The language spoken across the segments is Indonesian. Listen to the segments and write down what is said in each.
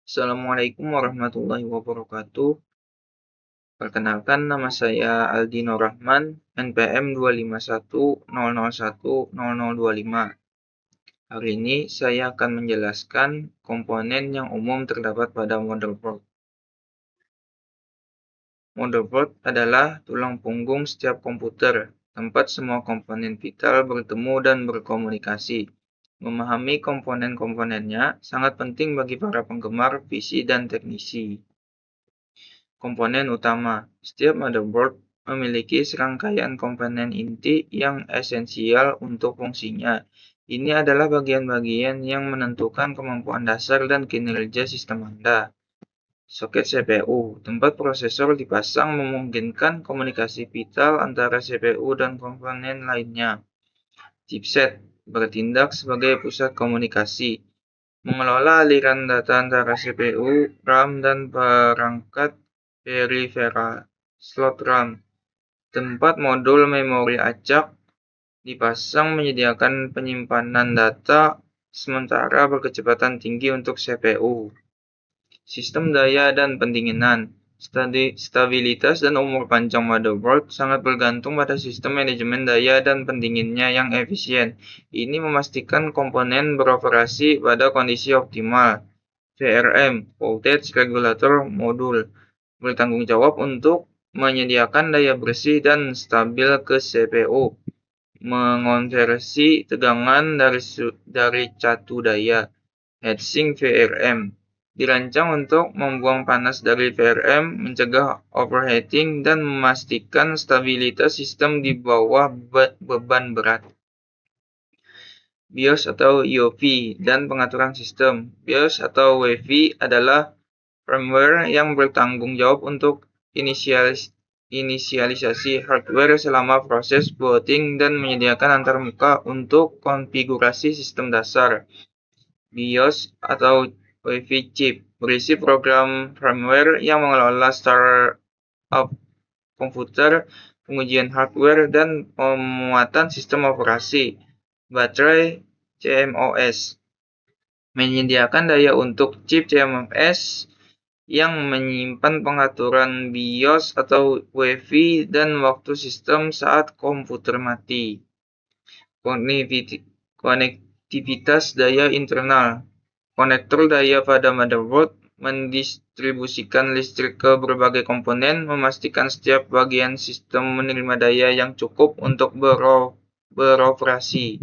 Assalamualaikum warahmatullahi wabarakatuh. Perkenalkan, nama saya Aldino Rahman, NPM 25100100025. Hari ini saya akan menjelaskan komponen yang umum terdapat pada motherboard. Motherboard adalah tulang punggung setiap komputer, tempat semua komponen vital bertemu dan berkomunikasi. Memahami komponen-komponennya sangat penting bagi para penggemar PC dan teknisi. Komponen utama. Setiap motherboard memiliki serangkaian komponen inti yang esensial untuk fungsinya. Ini adalah bagian-bagian yang menentukan kemampuan dasar dan kinerja sistem Anda. Soket CPU. Tempat prosesor dipasang memungkinkan komunikasi vital antara CPU dan komponen lainnya. Chipset bertindak sebagai pusat komunikasi, mengelola aliran data antara CPU, RAM, dan perangkat periferal. Slot RAM, tempat modul memori acak dipasang menyediakan penyimpanan data sementara berkecepatan tinggi untuk CPU. Sistem daya dan pendinginan. Stabilitas dan umur panjang motherboard sangat bergantung pada sistem manajemen daya dan pendinginnya yang efisien. Ini memastikan komponen beroperasi pada kondisi optimal. VRM, Voltage Regulator Module, bertanggung jawab untuk menyediakan daya bersih dan stabil ke CPU, mengonversi tegangan dari catu daya. Heatsink VRM dirancang untuk membuang panas dari VRM, mencegah overheating, dan memastikan stabilitas sistem di bawah beban berat. BIOS atau UEFI dan pengaturan sistem. BIOS atau UEFI adalah firmware yang bertanggung jawab untuk inisialisasi hardware selama proses booting dan menyediakan antarmuka untuk konfigurasi sistem dasar. BIOS atau UEFI chip berisi program firmware yang mengelola startup komputer, pengujian hardware, dan pemuatan sistem operasi. Baterai CMOS menyediakan daya untuk chip CMOS yang menyimpan pengaturan BIOS atau UEFI dan waktu sistem saat komputer mati. Konektivitas daya internal. Konektor daya pada motherboard mendistribusikan listrik ke berbagai komponen, memastikan setiap bagian sistem menerima daya yang cukup untuk beroperasi.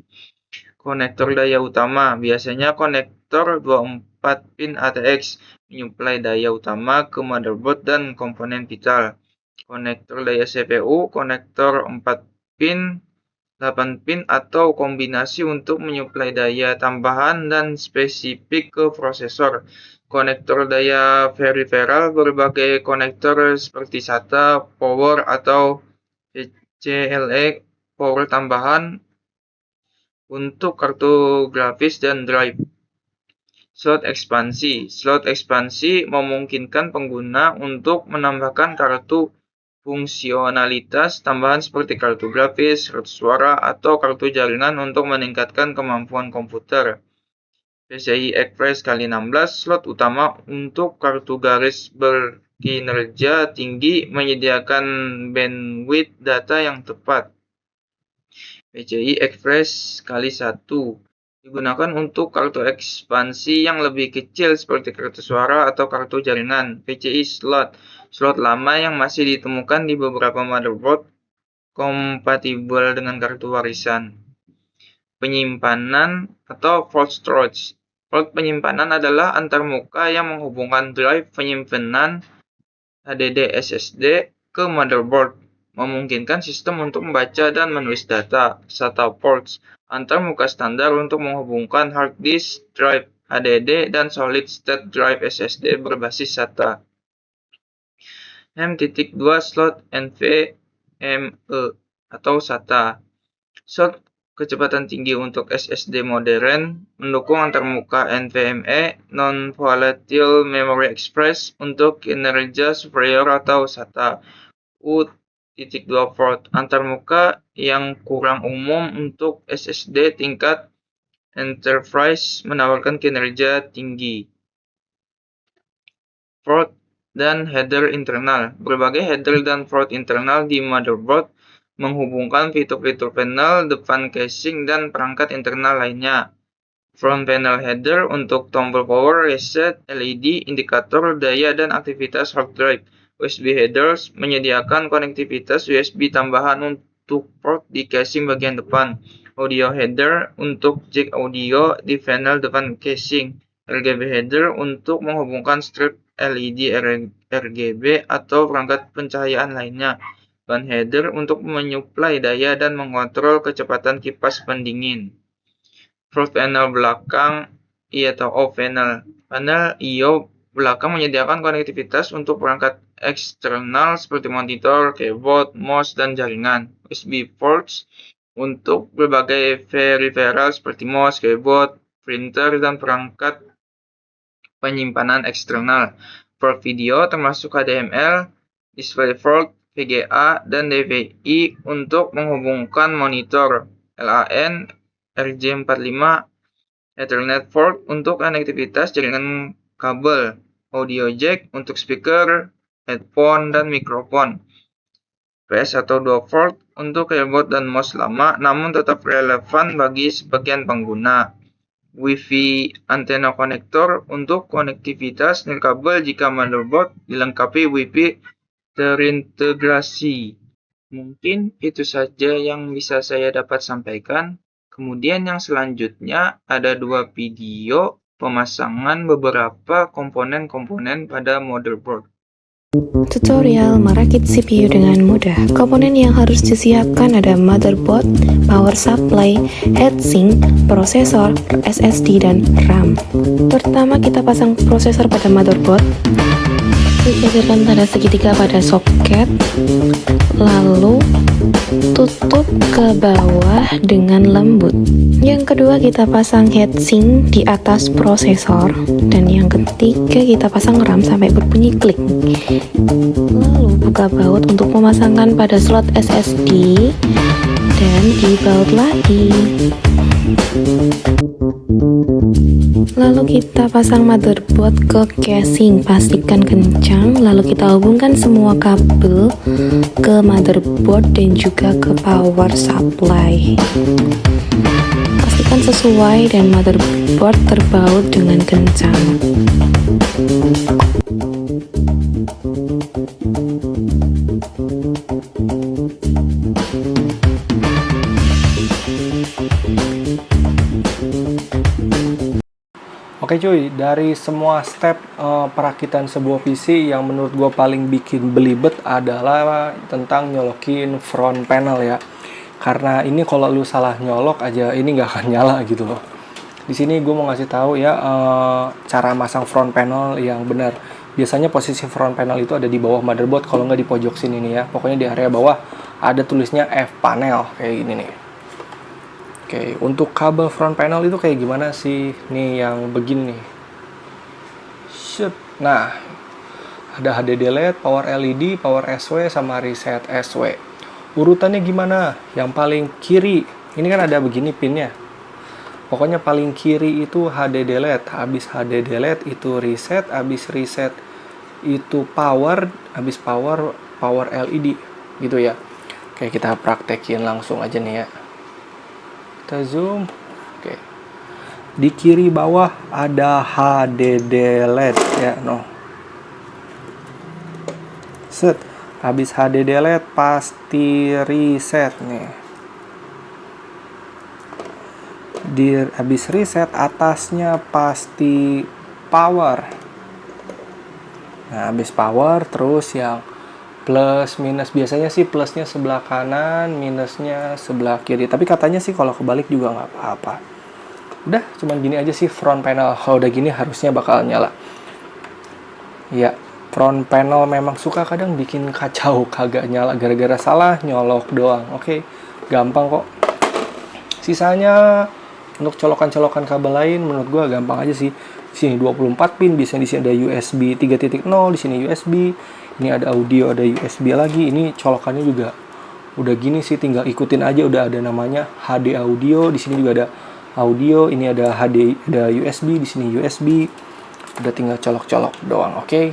Konektor daya utama, biasanya konektor 24 pin ATX, menyuplai daya utama ke motherboard dan komponen vital. Konektor daya CPU, konektor 4 pin, 8 pin atau kombinasi untuk menyuplai daya tambahan dan spesifik ke prosesor. Konektor daya periferal, berbagai konektor seperti SATA, power, atau VCLE, power tambahan untuk kartu grafis dan drive. Slot ekspansi. Slot ekspansi memungkinkan pengguna untuk menambahkan kartu fungsionalitas tambahan seperti kartu grafis, kartu suara, atau kartu jaringan untuk meningkatkan kemampuan komputer. PCI Express x16, slot utama untuk kartu garis berkinerja tinggi menyediakan bandwidth data yang tepat. PCI Express x1 digunakan untuk kartu ekspansi yang lebih kecil seperti kartu suara atau kartu jaringan. PCI slot lama yang masih ditemukan di beberapa motherboard kompatibel dengan kartu warisan. Penyimpanan atau vault storage. Vault penyimpanan adalah antarmuka yang menghubungkan drive penyimpanan HDD SSD ke motherboard, memungkinkan sistem untuk membaca dan menulis data. SATA ports, antarmuka standar untuk menghubungkan hard disk drive HDD dan solid state drive SSD berbasis SATA. M.2 slot NVMe atau SATA. Slot kecepatan tinggi untuk SSD modern, mendukung antarmuka NVMe Non-Volatile Memory Express untuk kinerja superior atau SATA. U.2 port antarmuka yang kurang umum untuk SSD tingkat enterprise menawarkan kinerja tinggi. port, dan header internal. Berbagai header dan port internal di motherboard menghubungkan fitur-fitur panel, depan casing, dan perangkat internal lainnya. Front panel header untuk tombol power, reset, LED, indikator daya, dan aktivitas hard drive. USB headers menyediakan konektivitas USB tambahan untuk port di casing bagian depan. Audio header untuk jack audio di panel depan casing. RGB header untuk menghubungkan strip LED RGB atau perangkat pencahayaan lainnya. Ban header untuk menyuplai daya dan mengontrol kecepatan kipas pendingin. Front panel belakang atau off panel. Panel I/O belakang menyediakan konektivitas untuk perangkat eksternal seperti monitor, keyboard, mouse, dan jaringan. USB ports untuk berbagai peripheral seperti mouse, keyboard, printer, dan perangkat penyimpanan eksternal. Port video termasuk HDMI, DisplayPort, VGA, dan DVI untuk menghubungkan monitor. LAN, RJ45, Ethernet port untuk konektivitas jaringan kabel. Audio jack untuk speaker, headphone, dan mikrofon. PS12 port untuk keyboard dan mouse lama namun tetap relevan bagi sebagian pengguna. Wi-Fi antena konektor untuk konektivitas nirkabel jika motherboard dilengkapi Wi-Fi terintegrasi. Mungkin itu saja yang bisa saya dapat sampaikan. Kemudian yang selanjutnya ada 2 video pemasangan beberapa komponen-komponen pada motherboard. Tutorial merakit CPU dengan mudah. Komponen yang harus disiapkan ada motherboard, power supply, heatsink, prosesor, SSD, dan RAM. Pertama kita pasang prosesor pada motherboard. Geserkan tanda segitiga pada soket, lalu tutup ke bawah dengan lembut. Yang kedua kita pasang heatsink di atas prosesor, dan yang ketiga kita pasang RAM sampai berbunyi klik. Lalu buka baut untuk memasangkan pada slot SSD dan dibaut lagi. Lalu kita pasang motherboard ke casing, pastikan kencang. Lalu kita hubungkan semua kabel ke motherboard dan juga ke power supply. Pastikan sesuai dan motherboard terbaut dengan kencang. Oke cuy, dari semua step perakitan sebuah PC yang menurut gue paling bikin belibet adalah tentang nyolokin front panel ya. Karena ini kalau lu salah nyolok aja ini nggak akan nyala gitu loh. Di sini gue mau ngasih tahu ya cara masang front panel yang benar. Biasanya posisi front panel itu ada di bawah motherboard, kalau nggak di pojok sini nih ya. Pokoknya di area bawah ada tulisnya F panel kayak gini nih. Oke, untuk kabel front panel itu kayak gimana sih? Nih yang begini nih. Shoot. Nah, ada HDD LED, power LED, power SW, sama reset SW. Urutannya gimana? Yang paling kiri, ini kan ada begini pinnya. Pokoknya paling kiri itu HDD LED. Habis HDD LED itu reset, habis reset itu power, habis power LED gitu ya. Oke, kita praktekin langsung aja nih ya. Kita zoom. Oke. Di kiri bawah ada HDD LED ya, Set. Habis HDD LED pasti reset nih. Habis reset atasnya pasti power. Nah, habis power terus yang plus minus, biasanya sih plusnya sebelah kanan, minusnya sebelah kiri. Tapi katanya sih kalau kebalik juga nggak apa-apa. Udah, cuman gini aja sih front panel. Kalau udah gini harusnya bakal nyala. Ya, front panel memang suka kadang bikin kacau, kagak nyala gara-gara salah nyolok doang. Oke, gampang kok. Sisanya untuk colokan-colokan kabel lain menurut gua gampang aja sih. Di sini 24 pin, biasanya di sini ada USB 3.0, di sini USB. Ini ada audio, ada USB lagi. Ini colokannya juga udah gini sih, tinggal ikutin aja. Udah ada namanya HD audio. Di sini juga ada audio. Ini ada HD, ada USB. Di sini USB. Udah tinggal colok-colok doang. Oke.